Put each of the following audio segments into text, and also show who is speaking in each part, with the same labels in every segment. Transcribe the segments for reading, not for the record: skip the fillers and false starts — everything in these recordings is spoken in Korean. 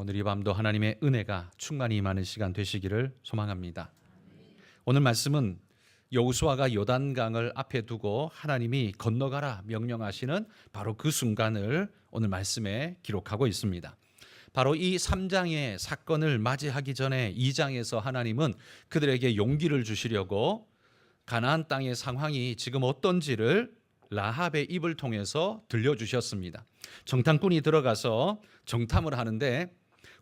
Speaker 1: 오늘 이 밤도 하나님의 은혜가 충만히 임하는 시간 되시기를 소망합니다. 오늘 말씀은 여호수아가 요단강을 앞에 두고 하나님이 건너가라 명령하시는 바로 그 순간을 오늘 말씀에 기록하고 있습니다. 바로 이 3장의 사건을 맞이하기 전에 2장에서 하나님은 그들에게 용기를 주시려고 가나안 땅의 상황이 지금 어떤지를 라합의 입을 통해서 들려주셨습니다. 정탐꾼이 들어가서 정탐을 하는데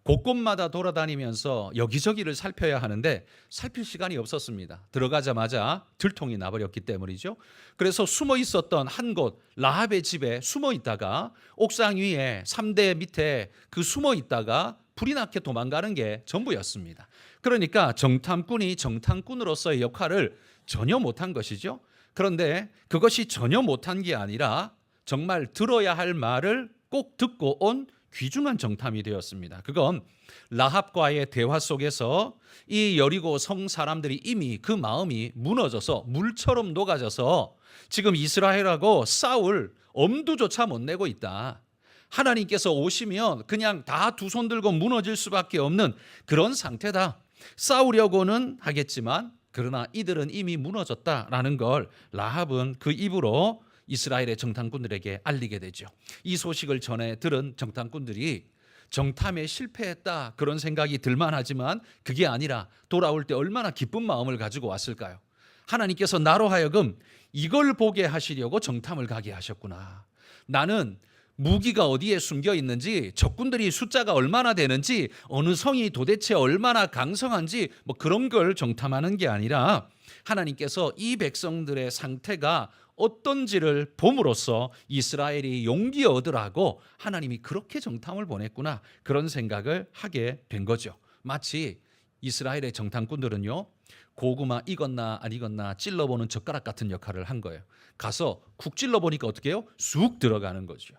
Speaker 1: 곳곳마다 돌아다니면서 여기저기를 살펴야 하는데 살필 시간이 없었습니다. 들어가자마자 들통이 나버렸기 때문이죠. 그래서 숨어 있었던 한 곳 라합의 집에 숨어 있다가 옥상 위에 3대 밑에 그 숨어 있다가 불이 나게 도망가는 게 전부였습니다. 그러니까 정탐꾼이 정탐꾼으로서의 역할을 전혀 못한 것이죠. 그런데 그것이 전혀 못한 게 아니라 정말 들어야 할 말을 꼭 듣고 온 귀중한 정탐이 되었습니다. 그건 라합과의 대화 속에서 이 여리고 성 사람들이 이미 그 마음이 무너져서 물처럼 녹아져서 지금 이스라엘하고 싸울 엄두조차 못 내고 있다. 하나님께서 오시면 그냥 다 두 손 들고 무너질 수밖에 없는 그런 상태다. 싸우려고는 하겠지만 그러나 이들은 이미 무너졌다라는 걸 라합은 그 입으로 이스라엘의 정탐꾼들에게 알리게 되죠. 이 소식을 전해 들은 정탐꾼들이 정탐에 실패했다 그런 생각이 들만하지만 그게 아니라 돌아올 때 얼마나 기쁜 마음을 가지고 왔을까요? 하나님께서 나로 하여금 이걸 보게 하시려고 정탐을 가게 하셨구나. 나는 무기가 어디에 숨겨 있는지, 적군들이 숫자가 얼마나 되는지, 어느 성이 도대체 얼마나 강성한지 뭐 그런 걸 정탐하는 게 아니라 하나님께서 이 백성들의 상태가 어떤지를 봄으로써 이스라엘이 용기 얻으라고 하나님이 그렇게 정탐을 보냈구나 그런 생각을 하게 된 거죠. 마치 이스라엘의 정탐꾼들은요 고구마 익었나 안 익었나 찔러보는 젓가락 같은 역할을 한 거예요. 가서 쿡 찔러보니까 어떻게 해요? 쑥 들어가는 거죠.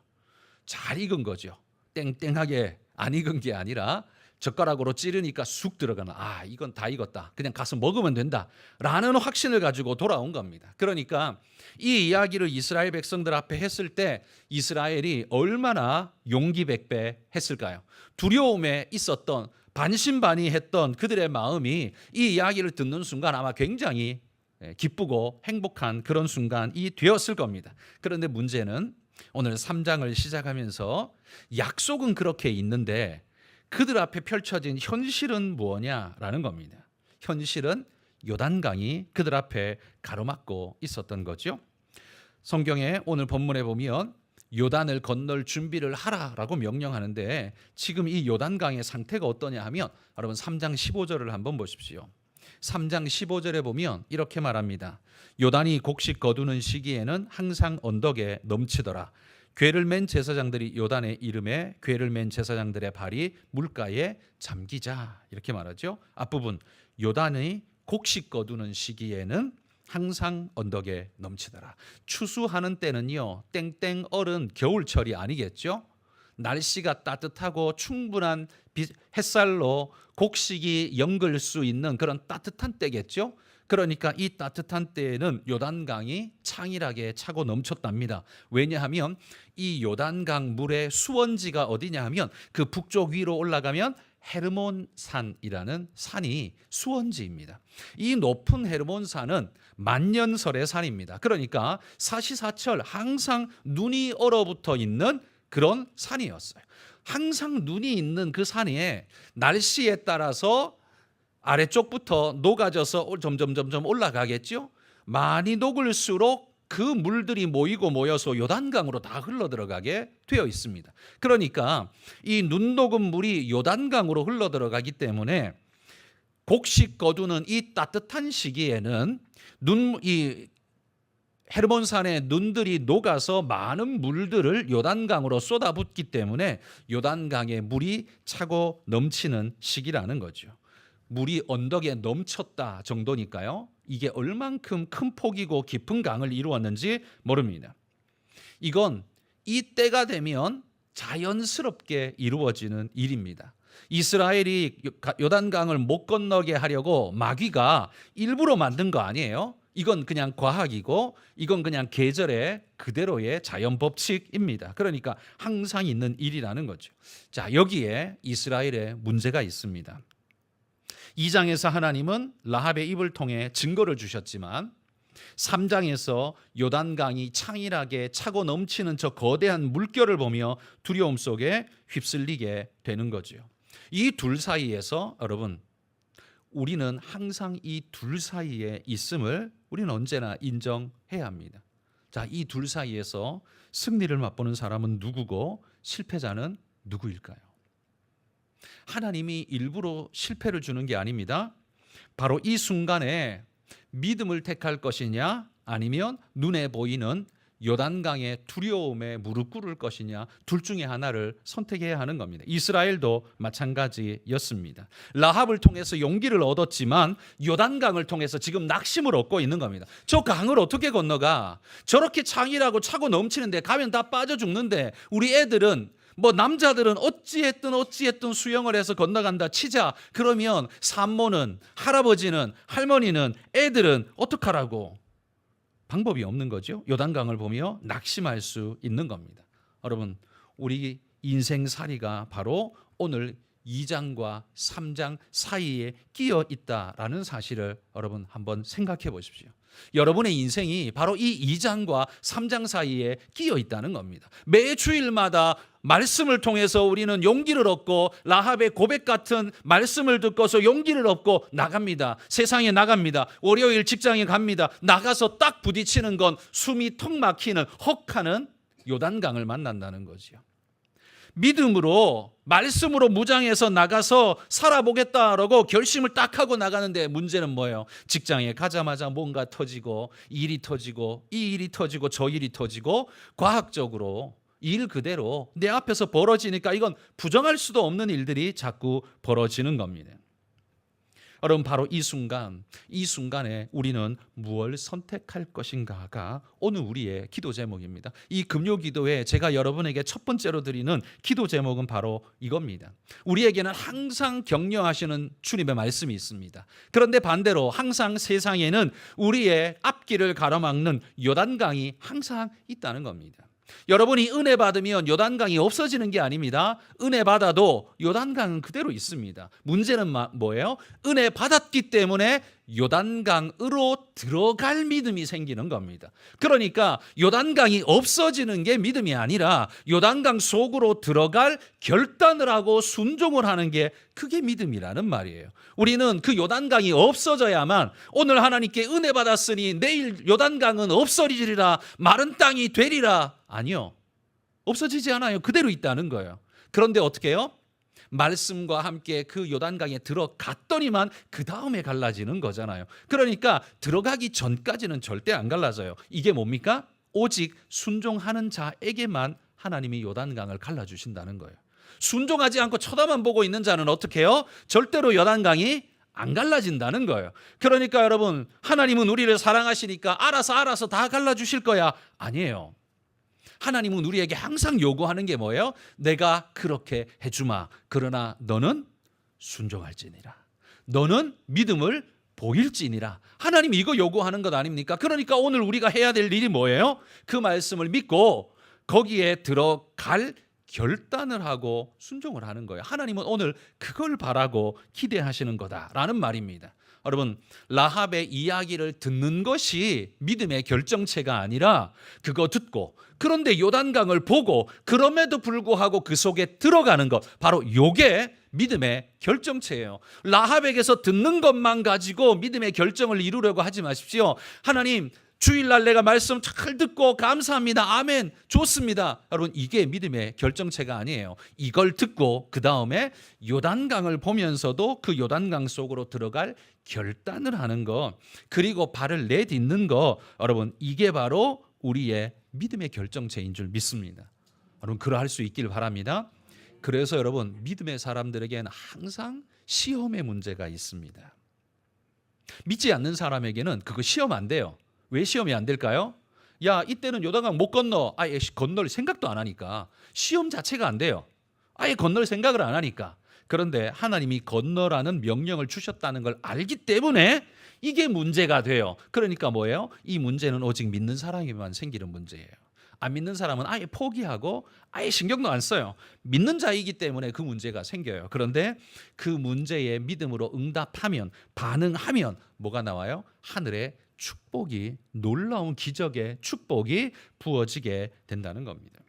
Speaker 1: 잘 익은 거죠. 땡땡하게 안 익은 게 아니라 젓가락으로 찌르니까 쑥 들어가는, 이건 다 익었다, 그냥 가서 먹으면 된다 라는 확신을 가지고 돌아온 겁니다. 그러니까 이 이야기를 이스라엘 백성들 앞에 했을 때 이스라엘이 얼마나 용기백배했을까요? 두려움에 있었던 반신반의했던 그들의 마음이 이 이야기를 듣는 순간 아마 굉장히 기쁘고 행복한 그런 순간이 되었을 겁니다. 그런데 문제는 오늘 3장을 시작하면서 약속은 그렇게 있는데 그들 앞에 펼쳐진 현실은 뭐냐라는 겁니다. 현실은 요단강이 그들 앞에 가로막고 있었던 거죠. 성경에 오늘 본문에 보면 요단을 건널 준비를 하라라고 명령하는데 지금 이 요단강의 상태가 어떠냐 하면 여러분 3장 15절을 한번 보십시오. 3장 15절에 보면 이렇게 말합니다. 요단이 곡식 거두는 시기에는 항상 언덕에 넘치더라. 궤를 맨 제사장들이 요단의 이름에 궤를 맨 제사장들의 발이 물가에 잠기자 이렇게 말하죠. 앞부분 요단이 곡식 거두는 시기에는 항상 언덕에 넘치더라. 추수하는 때는요 땡땡 얼은 겨울철이 아니겠죠. 날씨가 따뜻하고 충분한 햇살로 곡식이 연글 수 있는 그런 따뜻한 때겠죠. 그러니까 이 따뜻한 때에는 요단강이 창일하게 차고 넘쳤답니다. 왜냐하면 이 요단강 물의 수원지가 어디냐 하면 그 북쪽 위로 올라가면 헤르몬산이라는 산이 수원지입니다. 이 높은 헤르몬산은 만년설의 산입니다. 그러니까 사시사철 항상 눈이 얼어붙어 있는 그런 산이었어요. 항상 눈이 있는 그 산에 날씨에 따라서 아래쪽부터 녹아져서 점점 올라가겠죠. 많이 녹을수록 그 물들이 모여서 요단강으로 다 흘러 들어가게 되어 있습니다. 그러니까 이 눈 녹은 물이 요단강으로 흘러 들어가기 때문에 곡식 거두는 이 따뜻한 시기에는 이 헤르몬산의 눈들이 녹아서 많은 물들을 요단강으로 쏟아붓기 때문에 요단강에 물이 차고 넘치는 시기라는 거죠. 물이 언덕에 넘쳤다 정도니까요. 이게 얼만큼 큰 폭이고 깊은 강을 이루었는지 모릅니다. 이건 이 때가 되면 자연스럽게 이루어지는 일입니다. 이스라엘이 요단강을 못 건너게 하려고 마귀가 일부러 만든 거 아니에요. 이건 그냥 과학이고 이건 그냥 계절의 그대로의 자연 법칙입니다. 그러니까 항상 있는 일이라는 거죠. 자, 여기에 이스라엘의 문제가 있습니다. 2장에서 하나님은 라합의 입을 통해 증거를 주셨지만 3장에서 요단강이 창일하게 차고 넘치는 저 거대한 물결을 보며 두려움 속에 휩쓸리게 되는 거죠. 이 둘 사이에서 여러분, 우리는 항상 이 둘 사이에 있음을 우리는 언제나 인정해야 합니다. 자, 이 둘 사이에서 승리를 맛보는 사람은 누구고 실패자는 누구일까요? 하나님이 일부러 실패를 주는 게 아닙니다. 바로 이 순간에 믿음을 택할 것이냐 아니면 눈에 보이는 요단강의 두려움에 무릎 꿇을 것이냐, 둘 중에 하나를 선택해야 하는 겁니다. 이스라엘도 마찬가지였습니다. 라합을 통해서 용기를 얻었지만 요단강을 통해서 지금 낙심을 얻고 있는 겁니다. 저 강을 어떻게 건너가? 저렇게 창이라고 차고 넘치는데 가면 다 빠져 죽는데 우리 애들은 남자들은 어찌했든 수영을 해서 건너간다 치자. 그러면 산모는, 할아버지는, 할머니는, 애들은 어떡하라고? 방법이 없는 거죠. 요단강을 보며 낙심할 수 있는 겁니다. 여러분, 우리 인생살이가 바로 오늘 2장과 3장 사이에 끼어 있다라는 사실을 여러분 한번 생각해 보십시오. 여러분의 인생이 바로 이 2장과 3장 사이에 끼어 있다는 겁니다. 매 주일마다 말씀을 통해서 우리는 용기를 얻고 라합의 고백 같은 말씀을 듣고서 용기를 얻고 나갑니다. 세상에 나갑니다. 월요일 직장에 갑니다. 나가서 딱 부딪히는 건 숨이 턱 막히는 헉하는 요단강을 만난다는 거죠. 믿음으로 말씀으로 무장해서 나가서 살아보겠다라고 결심을 딱 하고 나가는데 문제는 뭐예요? 직장에 가자마자 뭔가 터지고 일이 터지고 이 일이 터지고 저 일이 터지고 과학적으로 일 그대로 내 앞에서 벌어지니까 이건 부정할 수도 없는 일들이 자꾸 벌어지는 겁니다. 여러분, 바로 이 순간에 우리는 무엇을 선택할 것인가가 오늘 우리의 기도 제목입니다. 이 금요 기도에 제가 여러분에게 첫 번째로 드리는 기도 제목은 바로 이겁니다. 우리에게는 항상 격려하시는 주님의 말씀이 있습니다. 그런데 반대로 항상 세상에는 우리의 앞길을 가로막는 요단강이 항상 있다는 겁니다. 여러분이 은혜 받으면 요단강이 없어지는 게 아닙니다. 은혜 받아도 요단강은 그대로 있습니다. 문제는 뭐예요? 은혜 받았기 때문에 요단강으로 들어갈 믿음이 생기는 겁니다. 그러니까 요단강이 없어지는 게 믿음이 아니라 요단강 속으로 들어갈 결단을 하고 순종을 하는 게 그게 믿음이라는 말이에요. 우리는 그 요단강이 없어져야만 오늘 하나님께 은혜 받았으니 내일 요단강은 없어지리라, 마른 땅이 되리라. 아니요, 없어지지 않아요. 그대로 있다는 거예요. 그런데 어떻게 해요? 말씀과 함께 그 요단강에 들어갔더니만 그 다음에 갈라지는 거잖아요. 그러니까 들어가기 전까지는 절대 안 갈라져요. 이게 뭡니까? 오직 순종하는 자에게만 하나님이 요단강을 갈라주신다는 거예요. 순종하지 않고 쳐다만 보고 있는 자는 어떻게 해요? 절대로 요단강이 안 갈라진다는 거예요. 그러니까 여러분, 하나님은 우리를 사랑하시니까 알아서 다 갈라주실 거야. 아니에요. 하나님은 우리에게 항상 요구하는 게 뭐예요? 내가 그렇게 해주마. 그러나 너는 순종할지니라. 너는 믿음을 보일지니라. 하나님이 이거 요구하는 것 아닙니까? 그러니까 오늘 우리가 해야 될 일이 뭐예요? 그 말씀을 믿고 거기에 들어갈 결단을 하고 순종을 하는 거예요. 하나님은 오늘 그걸 바라고 기대하시는 거다라는 말입니다. 여러분, 라합의 이야기를 듣는 것이 믿음의 결정체가 아니라 그거 듣고 그런데 요단강을 보고 그럼에도 불구하고 그 속에 들어가는 것, 바로 요게 믿음의 결정체예요. 라합에게서 듣는 것만 가지고 믿음의 결정을 이루려고 하지 마십시오. 하나님, 주일날 내가 말씀 잘 듣고 감사합니다. 아멘. 좋습니다. 여러분, 이게 믿음의 결정체가 아니에요. 이걸 듣고 그 다음에 요단강을 보면서도 그 요단강 속으로 들어갈 결단을 하는 거, 그리고 발을 내딛는 거, 여러분, 이게 바로 우리의 믿음의 결정체인 줄 믿습니다. 여러분, 그러할 수 있길 바랍니다. 그래서 여러분, 믿음의 사람들에게는 항상 시험의 문제가 있습니다. 믿지 않는 사람에게는 그거 시험 안 돼요. 왜 시험이 안 될까요? 야, 이때는 요단강 못 건너. 아예 건널 생각도 안 하니까. 시험 자체가 안 돼요. 아예 건널 생각을 안 하니까. 그런데 하나님이 건너라는 명령을 주셨다는 걸 알기 때문에 이게 문제가 돼요. 그러니까 뭐예요? 이 문제는 오직 믿는 사람에게만 생기는 문제예요. 안 믿는 사람은 아예 포기하고 아예 신경도 안 써요. 믿는 자이기 때문에 그 문제가 생겨요. 그런데 그 문제에 믿음으로 응답하면, 반응하면 뭐가 나와요? 하늘에 축복이, 놀라운 기적의 축복이 부어지게 된다는 겁니다.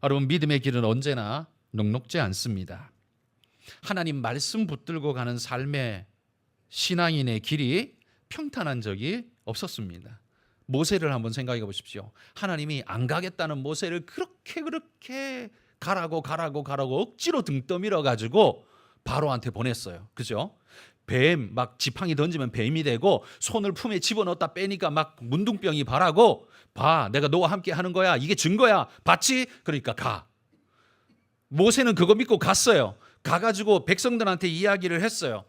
Speaker 1: 여러분, 믿음의 길은 언제나 녹록지 않습니다. 하나님 말씀 붙들고 가는 삶의 신앙인의 길이 평탄한 적이 없었습니다. 모세를 한번 생각해 보십시오. 하나님이 안 가겠다는 모세를 그렇게 가라고 억지로 등 떠밀어 가지고 바로한테 보냈어요. 그죠? 뱀 막 지팡이 던지면 뱀이 되고, 손을 품에 집어넣었다 빼니까 막 문둥병이 발하고, 봐, 내가 너와 함께 하는 거야, 이게 증거야, 봤지? 그러니까 가. 모세는 그거 믿고 갔어요. 가가지고 백성들한테 이야기를 했어요.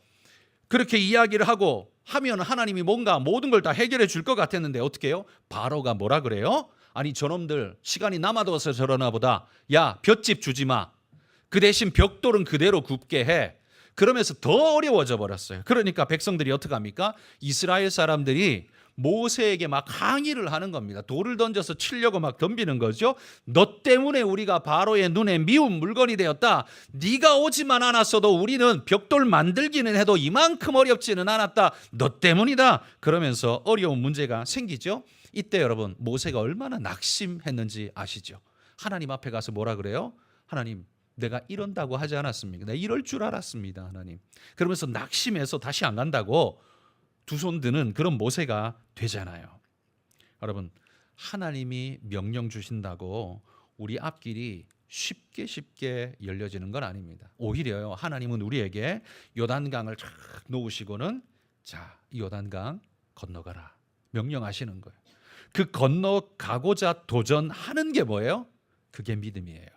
Speaker 1: 그렇게 이야기를 하고 하면 하나님이 뭔가 모든 걸 다 해결해 줄 것 같았는데 어떻게 해요? 바로가 뭐라 그래요? 아니, 저놈들 시간이 남아도서 저러나 보다. 야, 볏짚 주지 마. 그 대신 벽돌은 그대로 굽게 해. 그러면서 더 어려워져 버렸어요. 그러니까 백성들이 어떻게 합니까? 이스라엘 사람들이 모세에게 막 항의를 하는 겁니다. 돌을 던져서 치려고 막 덤비는 거죠. 너 때문에 우리가 바로의 눈에 미운 물건이 되었다. 네가 오지만 않았어도 우리는 벽돌 만들기는 해도 이만큼 어렵지는 않았다. 너 때문이다. 그러면서 어려운 문제가 생기죠. 이때 여러분, 모세가 얼마나 낙심했는지 아시죠? 하나님 앞에 가서 뭐라 그래요? 하나님, 내가 이런다고 하지 않았습니까? 내가 이럴 줄 알았습니다, 하나님. 그러면서 낙심해서 다시 안 간다고 두 손 드는 그런 모세가 되잖아요. 여러분, 하나님이 명령 주신다고 우리 앞길이 쉽게 열려지는 건 아닙니다. 오히려요, 하나님은 우리에게 요단강을 쫙 놓으시고는 자, 이 요단강 건너가라 명령하시는 거예요. 그 건너가고자 도전하는 게 뭐예요? 그게 믿음이에요.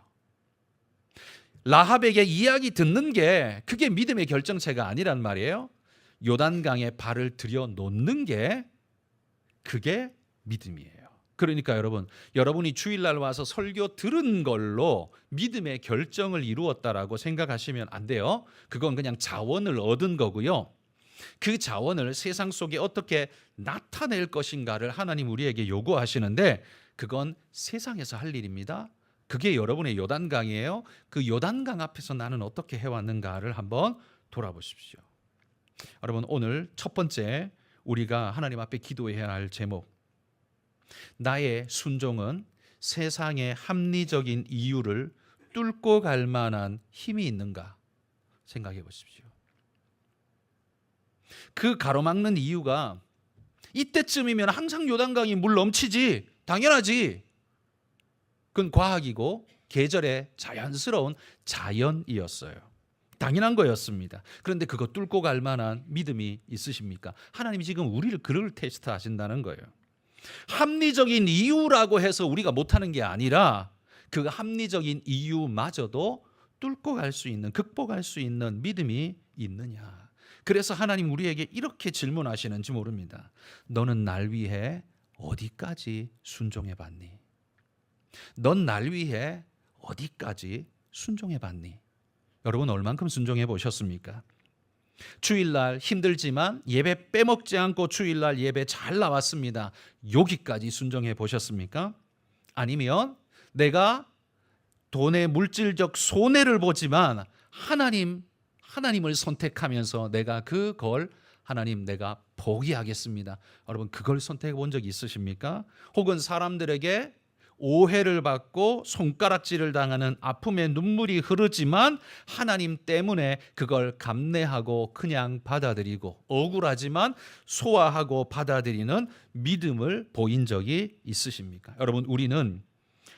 Speaker 1: 라합에게 이야기 듣는 게 그게 믿음의 결정체가 아니란 말이에요. 요단강에 발을 들여 놓는 게 그게 믿음이에요. 그러니까 여러분, 여러분이 주일날 와서 설교 들은 걸로 믿음의 결정을 이루었다라고 생각하시면 안 돼요. 그건 그냥 자원을 얻은 거고요. 그 자원을 세상 속에 어떻게 나타낼 것인가를 하나님 우리에게 요구하시는데 그건 세상에서 할 일입니다. 그게 여러분의 요단강이에요. 그 요단강 앞에서 나는 어떻게 해왔는가를 한번 돌아보십시오. 여러분, 오늘 첫 번째 우리가 하나님 앞에 기도해야 할 제목, 나의 순종은 세상의 합리적인 이유를 뚫고 갈 만한 힘이 있는가 생각해 보십시오. 그 가로막는 이유가 이때쯤이면 항상 요단강이 물 넘치지, 당연하지. 그건 과학이고 계절의 자연스러운 자연이었어요. 당연한 거였습니다. 그런데 그거 뚫고 갈 만한 믿음이 있으십니까? 하나님이 지금 우리를 그를 테스트 하신다는 거예요. 합리적인 이유라고 해서 우리가 못하는 게 아니라 그 합리적인 이유마저도 뚫고 갈 수 있는, 극복할 수 있는 믿음이 있느냐. 그래서 하나님 우리에게 이렇게 질문하시는지 모릅니다. 너는 날 위해 어디까지 순종해 봤니? 넌 날 위해 어디까지 순종해 봤니? 여러분, 얼만큼 순종해 보셨습니까? 주일날 힘들지만 예배 빼먹지 않고 주일날 예배 잘 나왔습니다. 여기까지 순종해 보셨습니까? 아니면 내가 돈의 물질적 손해를 보지만 하나님을 선택하면서 내가 그걸 하나님 내가 포기하겠습니다. 여러분, 그걸 선택해 본 적이 있으십니까? 혹은 사람들에게 오해를 받고 손가락질을 당하는 아픔의 눈물이 흐르지만 하나님 때문에 그걸 감내하고 그냥 받아들이고 억울하지만 소화하고 받아들이는 믿음을 보인 적이 있으십니까? 여러분, 우리는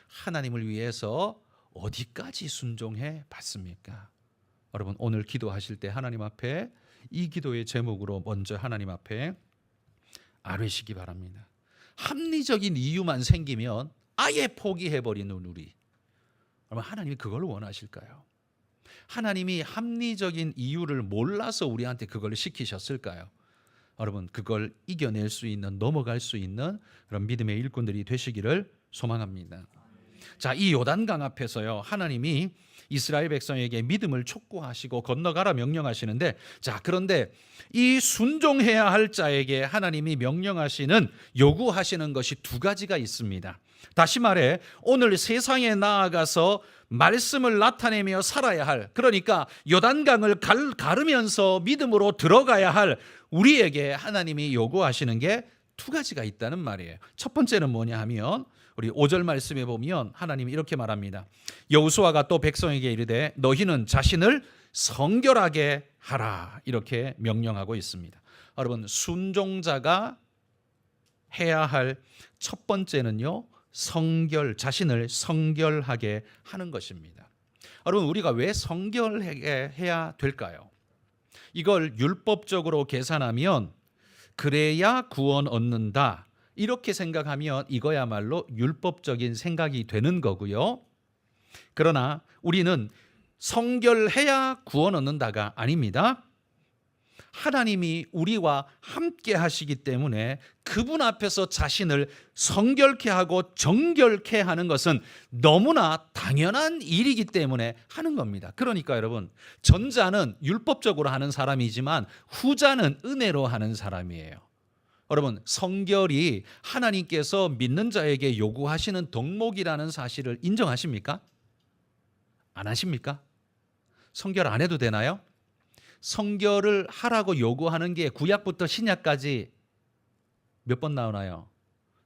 Speaker 1: 하나님을 위해서 어디까지 순종해 봤습니까? 여러분, 오늘 기도하실 때 하나님 앞에 이 기도의 제목으로 먼저 하나님 앞에 아뢰시기 바랍니다. 합리적인 이유만 생기면 아예 포기해버리는 우리, 여러분, 하나님이 그걸 원하실까요? 하나님이 합리적인 이유를 몰라서 우리한테 그걸 시키셨을까요? 여러분, 그걸 이겨낼 수 있는, 넘어갈 수 있는 그런 믿음의 일꾼들이 되시기를 소망합니다. 자, 이 요단강 앞에서요, 하나님이 이스라엘 백성에게 믿음을 촉구하시고 건너가라 명령하시는데, 자, 그런데 이 순종해야 할 자에게 하나님이 명령하시는, 요구하시는 것이 두 가지가 있습니다. 다시 말해 오늘 세상에 나아가서 말씀을 나타내며 살아야 할, 그러니까 요단강을 가르면서 믿음으로 들어가야 할 우리에게 하나님이 요구하시는 게 두 가지가 있다는 말이에요. 첫 번째는 뭐냐 하면 우리 5절 말씀에 보면 하나님이 이렇게 말합니다. 여호수아가 또 백성에게 이르되 너희는 자신을 성결하게 하라, 이렇게 명령하고 있습니다. 여러분, 순종자가 해야 할 첫 번째는요, 자신을 성결하게 하는 것입니다. 여러분, 우리가 왜 성결하게 해야 될까요? 이걸 율법적으로 계산하면 그래야 구원 얻는다, 이렇게 생각하면 이거야말로 율법적인 생각이 되는 거고요. 그러나 우리는 성결해야 구원 얻는다가 아닙니다. 하나님이 우리와 함께 하시기 때문에 그분 앞에서 자신을 성결케 하고 정결케 하는 것은 너무나 당연한 일이기 때문에 하는 겁니다. 그러니까 여러분, 전자는 율법적으로 하는 사람이지만 후자는 은혜로 하는 사람이에요. 여러분, 성결이 하나님께서 믿는 자에게 요구하시는 덕목이라는 사실을 인정하십니까? 안 하십니까? 성결 안 해도 되나요? 성결을 하라고 요구하는 게 구약부터 신약까지 몇 번 나오나요?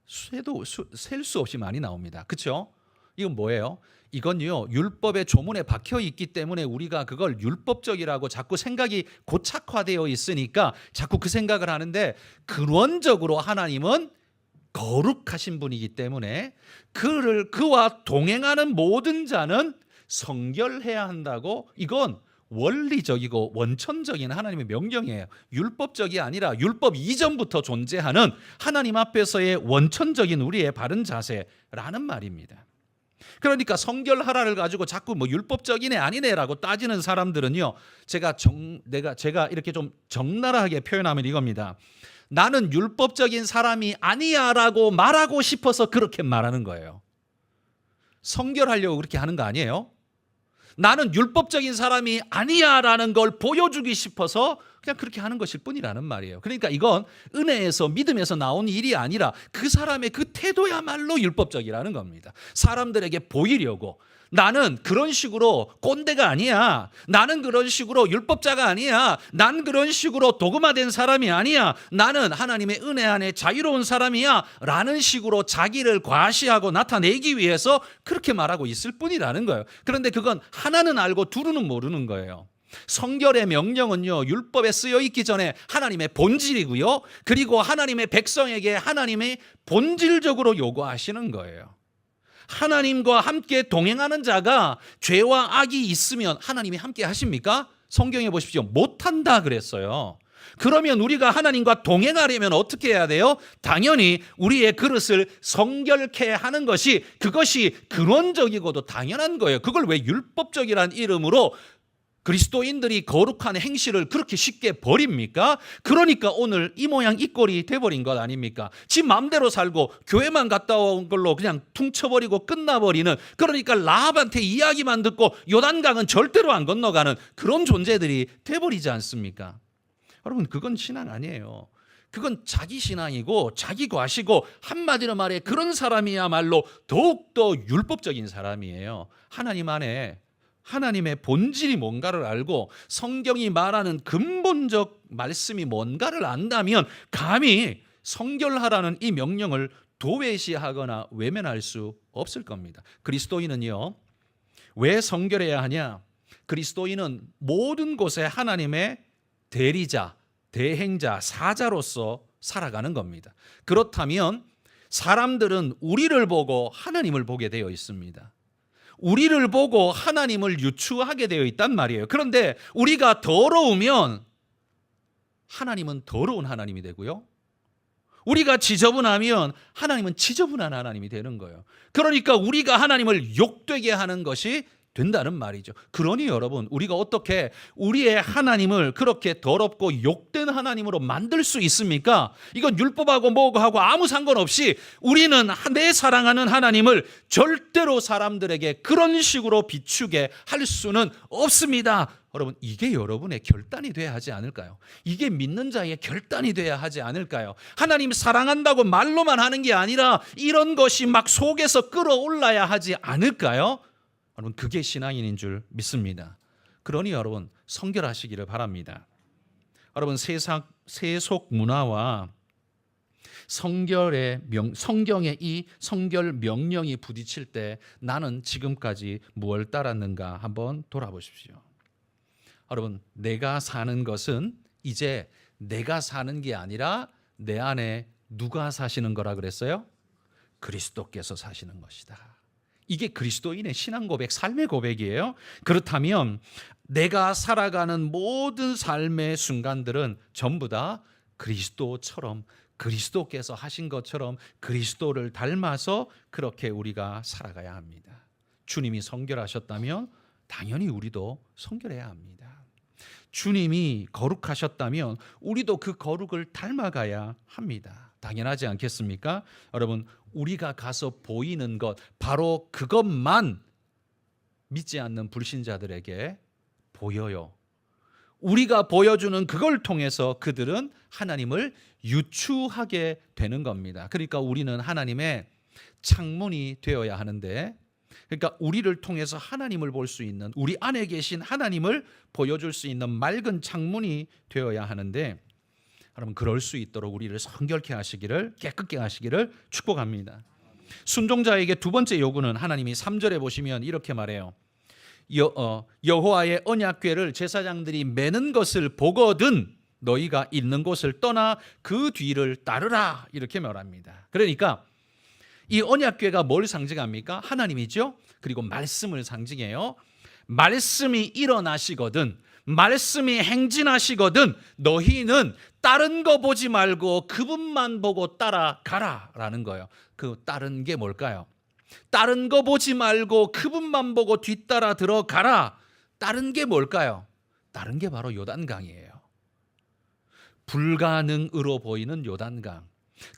Speaker 1: 셀 수 없이 많이 나옵니다. 그렇죠? 이건 뭐예요? 이건요, 율법의 조문에 박혀 있기 때문에 우리가 그걸 율법적이라고 자꾸 생각이 고착화되어 있으니까 자꾸 그 생각을 하는데, 근원적으로 하나님은 거룩하신 분이기 때문에 그와 동행하는 모든 자는 성결해야 한다고, 이건 원리적이고 원천적인 하나님의 명령이에요. 율법적이 아니라 율법 이전부터 존재하는 하나님 앞에서의 원천적인 우리의 바른 자세라는 말입니다. 그러니까 성결하라를 가지고 자꾸 뭐 율법적이네 아니네라고 따지는 사람들은요, 제가 이렇게 좀 적나라하게 표현하면 이겁니다. 나는 율법적인 사람이 아니야라고 말하고 싶어서 그렇게 말하는 거예요. 성결하려고 그렇게 하는 거 아니에요? 나는 율법적인 사람이 아니야라는 걸 보여주기 싶어서 그냥 그렇게 하는 것일 뿐이라는 말이에요. 그러니까 이건 은혜에서, 믿음에서 나온 일이 아니라 그 사람의 그 태도야말로 율법적이라는 겁니다. 사람들에게 보이려고, 나는 그런 식으로 꼰대가 아니야, 나는 그런 식으로 율법자가 아니야, 난 그런 식으로 도금화된 사람이 아니야, 나는 하나님의 은혜 안에 자유로운 사람이야 라는 식으로 자기를 과시하고 나타내기 위해서 그렇게 말하고 있을 뿐이라는 거예요. 그런데 그건 하나는 알고 둘은 모르는 거예요. 성결의 명령은요, 율법에 쓰여 있기 전에 하나님의 본질이고요, 그리고 하나님의 백성에게 하나님의 본질적으로 요구하시는 거예요. 하나님과 함께 동행하는 자가 죄와 악이 있으면 하나님이 함께 하십니까? 성경에 보십시오. 못한다 그랬어요. 그러면 우리가 하나님과 동행하려면 어떻게 해야 돼요? 당연히 우리의 그릇을 성결케 하는 것이, 그것이 근원적이고도 당연한 거예요. 그걸 왜 율법적이란 이름으로 그리스도인들이 거룩한 행실을 그렇게 쉽게 버립니까? 그러니까 오늘 이 모양 이 꼴이 돼버린 것 아닙니까? 지 마음대로 살고 교회만 갔다 온 걸로 그냥 퉁쳐버리고 끝나버리는, 그러니까 라합한테 이야기만 듣고 요단강은 절대로 안 건너가는 그런 존재들이 돼버리지 않습니까? 여러분, 그건 신앙 아니에요. 그건 자기 신앙이고 자기 과시고, 한마디로 말해 그런 사람이야말로 더욱더 율법적인 사람이에요. 하나님 안에 하나님의 본질이 뭔가를 알고 성경이 말하는 근본적 말씀이 뭔가를 안다면 감히 성결하라는 이 명령을 도외시하거나 외면할 수 없을 겁니다. 그리스도인은요, 왜 성결해야 하냐? 그리스도인은 모든 곳에 하나님의 대리자, 대행자, 사자로서 살아가는 겁니다. 그렇다면 사람들은 우리를 보고 하나님을 보게 되어 있습니다. 우리를 보고 하나님을 유추하게 되어 있단 말이에요. 그런데 우리가 더러우면 하나님은 더러운 하나님이 되고요, 우리가 지저분하면 하나님은 지저분한 하나님이 되는 거예요. 그러니까 우리가 하나님을 욕되게 하는 것이 된다는 말이죠. 그러니 여러분, 우리가 어떻게 우리의 하나님을 그렇게 더럽고 욕된 하나님으로 만들 수 있습니까? 이건 율법하고 뭐하고 아무 상관없이 우리는 내 사랑하는 하나님을 절대로 사람들에게 그런 식으로 비추게 할 수는 없습니다. 여러분, 이게 여러분의 결단이 돼야 하지 않을까요? 이게 믿는 자의 결단이 돼야 하지 않을까요? 하나님 사랑한다고 말로만 하는 게 아니라 이런 것이 막 속에서 끌어올라야 하지 않을까요? 여러분, 그게 신앙인인 줄 믿습니다. 그러니 여러분, 성결하시기를 바랍니다. 여러분, 세속 문화와 성경의 이 성결 명령이 부딪힐 때 나는 지금까지 무엇을 따랐는가 한번 돌아보십시오. 여러분, 내가 사는 것은 이제 내가 사는 게 아니라 내 안에 누가 사시는 거라 그랬어요? 그리스도께서 사시는 것이다. 이게 그리스도인의 신앙 고백, 삶의 고백이에요. 그렇다면 내가 살아가는 모든 삶의 순간들은 전부 다 그리스도처럼, 그리스도께서 하신 것처럼 그리스도를 닮아서 그렇게 우리가 살아가야 합니다. 주님이 성결하셨다면 당연히 우리도 성결해야 합니다. 주님이 거룩하셨다면 우리도 그 거룩을 닮아가야 합니다. 당연하지 않겠습니까? 여러분, 우리가 가서 보이는 것, 바로 그것만 믿지 않는 불신자들에게 보여요. 우리가 보여주는 그걸 통해서 그들은 하나님을 유추하게 되는 겁니다. 그러니까 우리는 하나님의 창문이 되어야 하는데, 그러니까 우리를 통해서 하나님을 볼 수 있는, 우리 안에 계신 하나님을 보여줄 수 있는 맑은 창문이 되어야 하는데, 여러분, 그럴 수 있도록 우리를 성결케 하시기를, 깨끗게 하시기를 축복합니다. 순종자에게 두 번째 요구는 하나님이 3절에 보시면 이렇게 말해요. 여호와의 언약궤를 제사장들이 매는 것을 보거든 너희가 있는 곳을 떠나 그 뒤를 따르라, 이렇게 말합니다. 그러니까 이 언약궤가 뭘 상징합니까? 하나님이죠. 그리고 말씀을 상징해요. 말씀이 일어나시거든, 말씀이 행진하시거든 너희는 다른 거 보지 말고 그분만 보고 따라가라 라는 거예요. 그 다른 게 뭘까요? 다른 거 보지 말고 그분만 보고 뒤따라 들어가라. 다른 게 뭘까요? 다른 게 바로 요단강이에요. 불가능으로 보이는 요단강,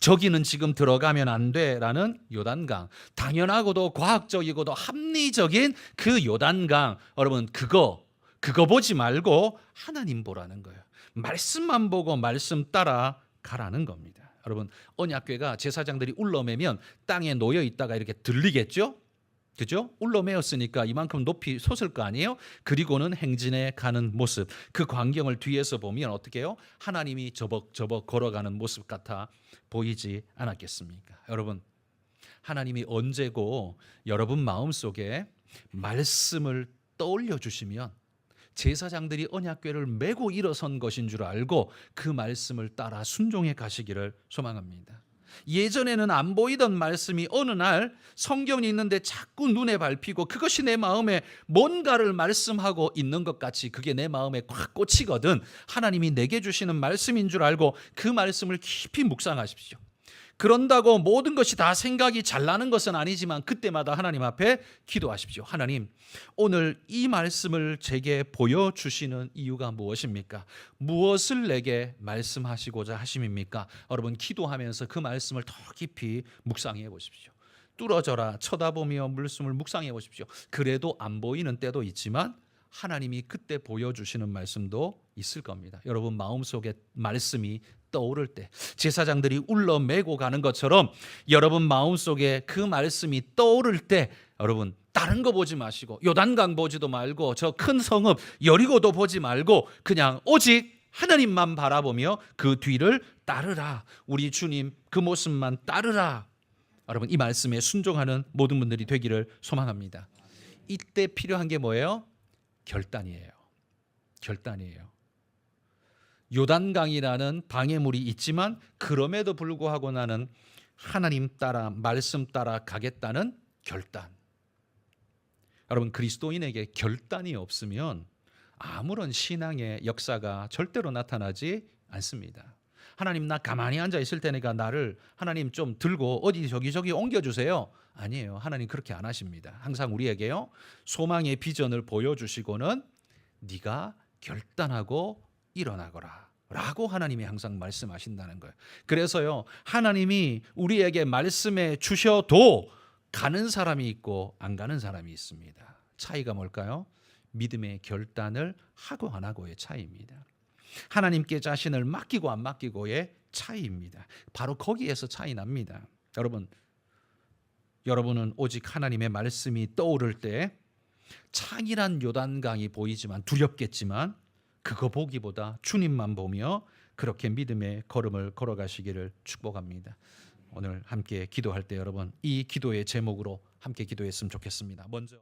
Speaker 1: 저기는 지금 들어가면 안 돼라는 요단강, 당연하고도 과학적이고도 합리적인 그 요단강, 여러분, 그거 보지 말고 하나님 보라는 거예요. 말씀만 보고 말씀 따라 가라는 겁니다. 여러분, 언약궤가 제사장들이 울러매면 땅에 놓여 있다가 이렇게 들리겠죠? 그죠? 울러매었으니까 이만큼 높이 솟을 거 아니에요? 그리고는 행진해 가는 모습, 그 광경을 뒤에서 보면 어떻게 해요? 하나님이 저벅저벅 걸어가는 모습 같아 보이지 않았겠습니까? 여러분, 하나님이 언제고 여러분 마음속에 말씀을 떠올려 주시면 제사장들이 언약궤를 메고 일어선 것인 줄 알고 그 말씀을 따라 순종해 가시기를 소망합니다. 예전에는 안 보이던 말씀이 어느 날 성경이 있는데 자꾸 눈에 밟히고 그것이 내 마음에 뭔가를 말씀하고 있는 것 같이 그게 내 마음에 꽉 꽂히거든. 하나님이 내게 주시는 말씀인 줄 알고 그 말씀을 깊이 묵상하십시오. 그런다고 모든 것이 다 생각이 잘 나는 것은 아니지만 그때마다 하나님 앞에 기도하십시오. 하나님, 오늘 이 말씀을 제게 보여주시는 이유가 무엇입니까? 무엇을 내게 말씀하시고자 하심입니까? 여러분, 기도하면서 그 말씀을 더 깊이 묵상해 보십시오. 뚫어져라 쳐다보며 말씀을 묵상해 보십시오. 그래도 안 보이는 때도 있지만 하나님이 그때 보여주시는 말씀도 있을 겁니다. 여러분 마음속에 말씀이 떠오를 때, 제사장들이 울러매고 가는 것처럼 여러분 마음속에 그 말씀이 떠오를 때, 여러분 다른 거 보지 마시고 요단강 보지도 말고 저 큰 성읍 여리고도 보지 말고 그냥 오직 하나님만 바라보며 그 뒤를 따르라. 우리 주님 그 모습만 따르라. 여러분, 이 말씀에 순종하는 모든 분들이 되기를 소망합니다. 이때 필요한 게 뭐예요? 결단이에요. 결단이에요. 요단강이라는 방해물이 있지만 그럼에도 불구하고 나는 하나님 따라 말씀 따라 가겠다는 결단. 여러분, 그리스도인에게 결단이 없으면 아무런 신앙의 역사가 절대로 나타나지 않습니다. 하나님 나 가만히 앉아 있을 테니까 나를 하나님 좀 들고 어디 저기 옮겨주세요. 아니에요. 하나님 그렇게 안 하십니다. 항상 우리에게요 소망의 비전을 보여주시고는 네가 결단하고 일어나거라 라고 하나님이 항상 말씀하신다는 거예요. 그래서요 하나님이 우리에게 말씀해 주셔도 가는 사람이 있고 안 가는 사람이 있습니다. 차이가 뭘까요? 믿음의 결단을 하고 안 하고의 차이입니다. 하나님께 자신을 맡기고 안 맡기고의 차이입니다. 바로 거기에서 차이 납니다. 여러분은 오직 하나님의 말씀이 떠오를 때 창이란 요단강이 보이지만 두렵겠지만 그거 보기보다 주님만 보며 그렇게 믿음의 걸음을 걸어가시기를 축복합니다. 오늘 함께 기도할 때 여러분 이 기도의 제목으로 함께 기도했으면 좋겠습니다. 먼저